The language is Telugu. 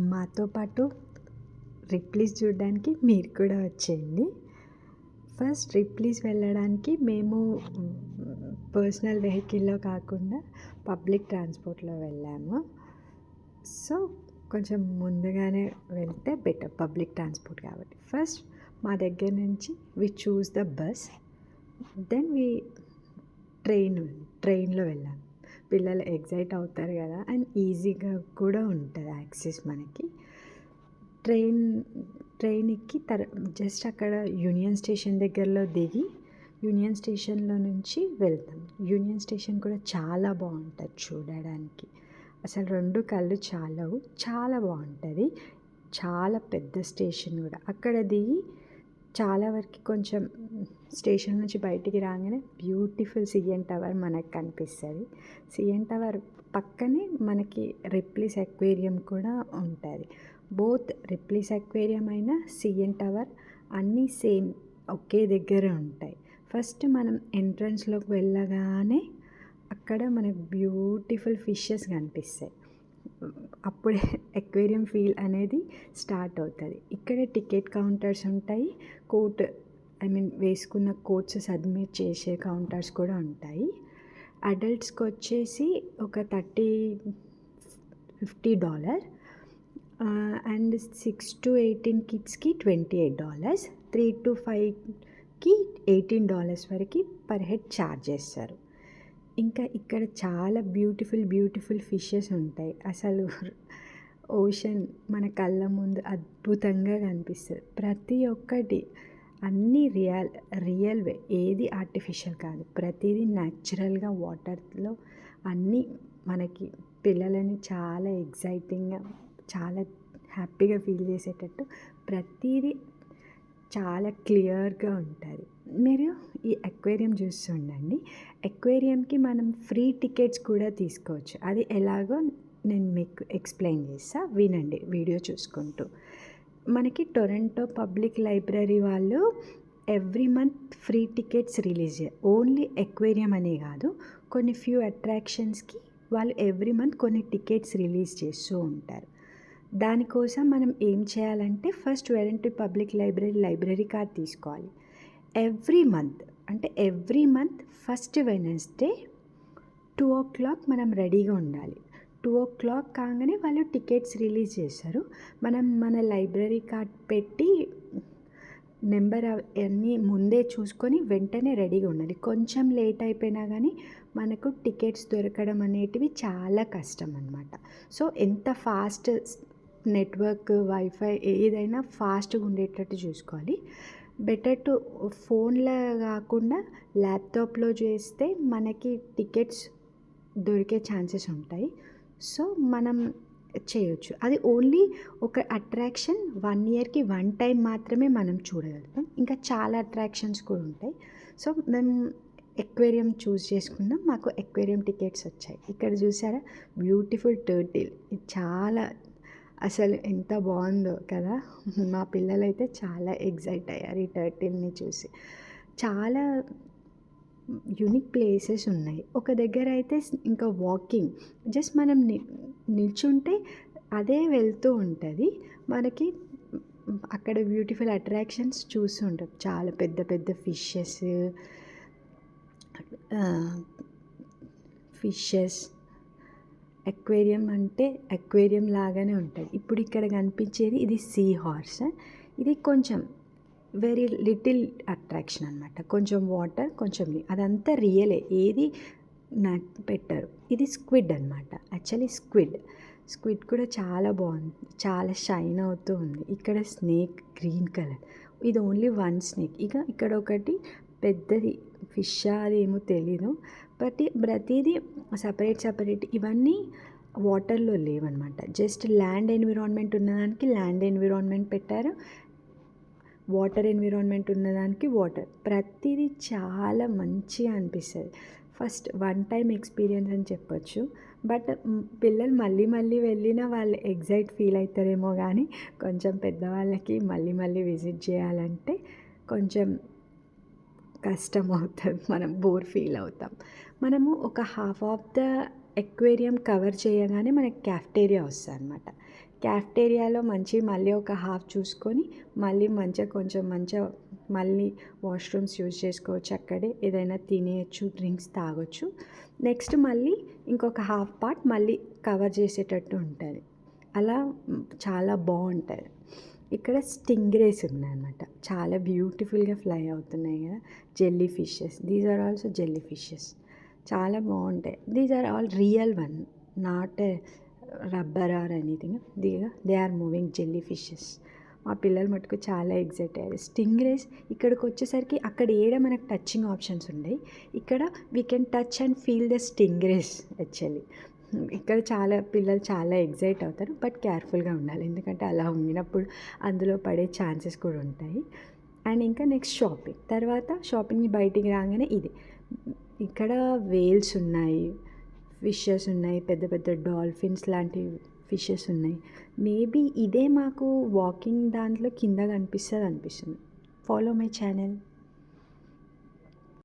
మాతో పాటు రిప్లీస్ చూడడానికి మీరు కూడా వచ్చేయండి. ఫస్ట్ రిప్లీస్ వెళ్ళడానికి మేము పర్సనల్ వెహికల్‌లో కాకుండా పబ్లిక్ ట్రాన్స్‌పోర్ట్‌లో వెళ్ళాము. సో, కొంచెం ముందుగానే వెళ్తే బెటర్ పబ్లిక్ ట్రాన్స్‌పోర్ట్ కాబట్టి. ఫస్ట్ మా దగ్గర నుంచి వి చూస్ ద బస్. దెన్ ట్రైన్‌లో వెళ్ళాము. పిల్లలు ఎక్సైట్ అవుతారు కదా! అండ్ ఈజీగా కూడా ఉంటది యాక్సెస్ మనకి. ట్రైన్ ఎక్కి జస్ట్ అక్కడ యూనియన్ స్టేషన్ దగ్గరలో దిగి, యూనియన్ స్టేషన్‌లో నుంచి వెళ్తాం. యూనియన్ స్టేషన్ కూడా చాలా బావుంటది చూడడానికి. అసలు 2 కళ్ళు చాలవు. చాలా బావుంటది. చాలా పెద్ద స్టేషన్ కూడా. అక్కడ దిగి చాలా వరకి కొంచెం స్టేషన్ నుంచి బయటికి రాగానే బ్యూటిఫుల్ సీఎన్ టవర్ మనకు కనిపిస్తది. సీఎన్ టవర్ పక్కనే మనకి రిప్లీస్ అక్వేరియం కూడా ఉంటది. బోత్ రిప్లీస్ అక్వేరియం అయినా సీఎన్ టవర్ అన్నీ సేమ్ ఒకే దగ్గర ఉంటాయి. ఫస్ట్ మనం ఎంట్రన్స్‌లోకి వెళ్ళగానే అక్కడ మనకు బ్యూటిఫుల్ ఫిషెస్ కనిపిస్తాయి. అప్పుడే అక్వేరియం ఫీల్ అనేది స్టార్ట్ అవుతుంది. ఇక్కడే టికెట్ కౌంటర్స్ ఉంటాయి. వేసుకున్న కోట్స్ సబ్మిట్ చేసే కౌంటర్స్ కూడా ఉంటాయి. అడల్ట్స్‌కి వచ్చేసి ఒక $50 అండ్ 6-18 కిడ్స్‌కి $28, 3-5కి $18 వరకు పర్ హెడ్ ఛార్జ్ చేస్తారు. ఇంకా ఇక్కడ చాలా బ్యూటిఫుల్ ఫిషెస్ ఉంటాయి. అసలు ఓషన్ మన కళ్ళ ముందు అద్భుతంగా కనిపిస్తుంది. ప్రతి ఒక్కటి అన్నీ రియల్వే, ఏది ఆర్టిఫిషియల్ కాదు. ప్రతిదీ న్యాచురల్గా వాటర్లో అన్నీ మనకి పిల్లలని చాలా ఎగ్జైటింగ్గా, చాలా హ్యాపీగా ఫీల్ చేసేటట్టు ప్రతిదీ చాలా క్లియర్గా ఉంటుంది. మీరు ఈ అక్వేరియం చూస్తుండండి. అక్వేరియంకి మనం ఫ్రీ టికెట్స్ కూడా తీసుకోవచ్చు. అది ఎలాగో నేను మీకు ఎక్స్ప్లెయిన్ చేస్తా, వినండి వీడియో చూసుకుంటూ. మనకి టొరంటో పబ్లిక్ లైబ్రరీ వాళ్ళు every month free tickets release చేయాలి. ఓన్లీ అక్వేరియం అనే కాదు, కొన్ని ఫ్యూ అట్రాక్షన్స్కి వాళ్ళు ఎవ్రీ మంత్ కొన్ని టికెట్స్ రిలీజ్ చేస్తూ ఉంటారు. దానికోసం మనం ఏం చేయాలంటే first Toronto public library card తీసుకోవాలి. ఎవ్రీ మంత్ ఫస్ట్ వెడ్నెస్డే 2:00 మనం రెడీగా ఉండాలి. 2:00 కాగానే వాళ్ళు టికెట్స్ రిలీజ్ చేస్తారు. మనం మన లైబ్రరీ కార్డ్ పెట్టి నెంబర్ అన్నీ ముందే చూసుకొని వెంటనే రెడీగా ఉండాలి. కొంచెం లేట్ అయిపోయినా కానీ మనకు టికెట్స్ దొరకడం అనేటివి చాలా కష్టం అన్నమాట. సో ఎంత ఫాస్ట్ నెట్వర్క్, వైఫై ఏదైనా ఫాస్ట్గా ఉండేటట్టు చూసుకోవాలి. బెటర్ టు ఫోన్లో కాకుండా ల్యాప్టాప్లో చేస్తే మనకి టికెట్స్ దొరికే ఛాన్సెస్ ఉంటాయి. సో మనం చేయొచ్చు. అది ఓన్లీ ఒక అట్రాక్షన్ 1 ఇయర్‌కి 1 టైం మాత్రమే మనం చూడగలుగుతాం. ఇంకా చాలా అట్రాక్షన్స్ కూడా ఉంటాయి. సో మేము అక్వేరియం చూస్ చేసుకున్నాం. మాకు అక్వేరియం టికెట్స్ వచ్చాయి. ఇక్కడ చూసారా బ్యూటిఫుల్ టర్టిల్. ఇది చాలా అసలు ఎంత బాగుందో కదా! మా పిల్లలైతే చాలా ఎక్సైట్ అయ్యారు ఈ టర్టిల్ని చూసి. చాలా యూనిక్ ప్లేసెస్ ఉన్నాయి. ఒక దగ్గర అయితే ఇంకా వాకింగ్ జస్ట్ మనం నిల్చుంటే అదే వెళ్తూ ఉంటుంది. మనకి అక్కడ బ్యూటిఫుల్ అట్రాక్షన్స్ చూస్తూ ఉంటాం. చాలా పెద్ద ఫిషెస్ అక్వేరియం అంటే అక్వేరియం లాగానే ఉంటుంది. ఇప్పుడు ఇక్కడ కనిపించేది ఇది సీ హార్స్. ఇది కొంచెం వెరీ లిటిల్ అట్రాక్షన్ అనమాట. కొంచెం వాటర్, కొంచెం అదంతా రియలే, ఏది పెట్టరు. ఇది స్క్విడ్ అనమాట. యాక్చువల్లీ స్క్విడ్ కూడా చాలా బాగుంది. చాలా షైన్ అవుతూ ఉంది. ఇక్కడ స్నేక్ గ్రీన్ కలర్, ఇది ఓన్లీ 1 స్నేక్. ఇక్కడ ఒకటి పెద్దది ఫిష్, అదేమో తెలీదు. బట్ ప్రతిదీ సపరేట్ ఇవన్నీ వాటర్లో లేవన్నమాట. జస్ట్ ల్యాండ్ ఎన్విరాన్మెంట్ ఉన్నదానికి ల్యాండ్ ఎన్విరాన్మెంట్ పెట్టారు, వాటర్ ఎన్విరాన్మెంట్ ఉన్నదానికి వాటర్. ప్రతిదీ చాలా మంచిగా అనిపిస్తుంది. ఫస్ట్ 1 టైం ఎక్స్పీరియన్స్ అని చెప్పొచ్చు. బట్ పిల్లలు మళ్ళీ వెళ్ళినా వాళ్ళు ఎగ్జైట్ ఫీల్ అవుతారేమో కానీ కొంచెం పెద్దవాళ్ళకి మళ్ళీ విజిట్ చేయాలంటే కొంచెం కష్టం అవుతుంది. మనం బోర్ ఫీల్ అవుతాం. మనము ఒక half of the aquarium cover చేయగానే మనకి క్యాఫ్టేరియా వస్తుంది అనమాట. క్యాఫ్టేరియాలో మళ్ళీ ఒక హాఫ్ చూసుకొని మళ్ళీ మంచిగా మళ్ళీ వాష్రూమ్స్ యూజ్ చేసుకోవచ్చు, అక్కడే ఏదైనా తినేయచ్చు, డ్రింక్స్ తాగొచ్చు. నెక్స్ట్ మళ్ళీ ఇంకొక హాఫ్ పార్ట్ మళ్ళీ కవర్ చేసేటట్టు ఉంటుంది. అలా చాలా బాగుంటుంది. ఇక్కడ స్టింగ్రేస్ ఉన్నాయన్నమాట, చాలా బ్యూటిఫుల్గా ఫ్లై అవుతున్నాయి కదా, jelly fishes. These are also jelly fishes, చాలా బాగుంటాయి. These are all real one, not rubber or anything. They are moving jelly fishes. మా పిల్లలు మటుకు చాలా ఎగ్జైట్ అయ్యారు. స్టింగ్రేస్ ఇక్కడికి వచ్చేసరికి అక్కడ మనకు టచింగ్ ఆప్షన్స్ ఉన్నాయి, ఇక్కడ we can touch and feel the Stingrays actually. ఇక్కడ పిల్లలు చాలా ఎగ్జైట్ అవుతారు, బట్ కేర్ఫుల్గా ఉండాలి, ఎందుకంటే అలా ఉండినప్పుడు అందులో పడే ఛాన్సెస్ కూడా ఉంటాయి. అండ్ ఇంకా నెక్స్ట్ షాపింగ్ బయటికి రాగానే ఇది, ఇక్కడ వేల్స్ ఉన్నాయి, ఫిషెస్ ఉన్నాయి, పెద్ద పెద్ద డాల్ఫిన్స్ లాంటి ఫిషెస్ ఉన్నాయి. మేబీ ఇదే మాకు వాకింగ్ దాంట్లో కింద అనిపిస్తుంది. Follow my channel.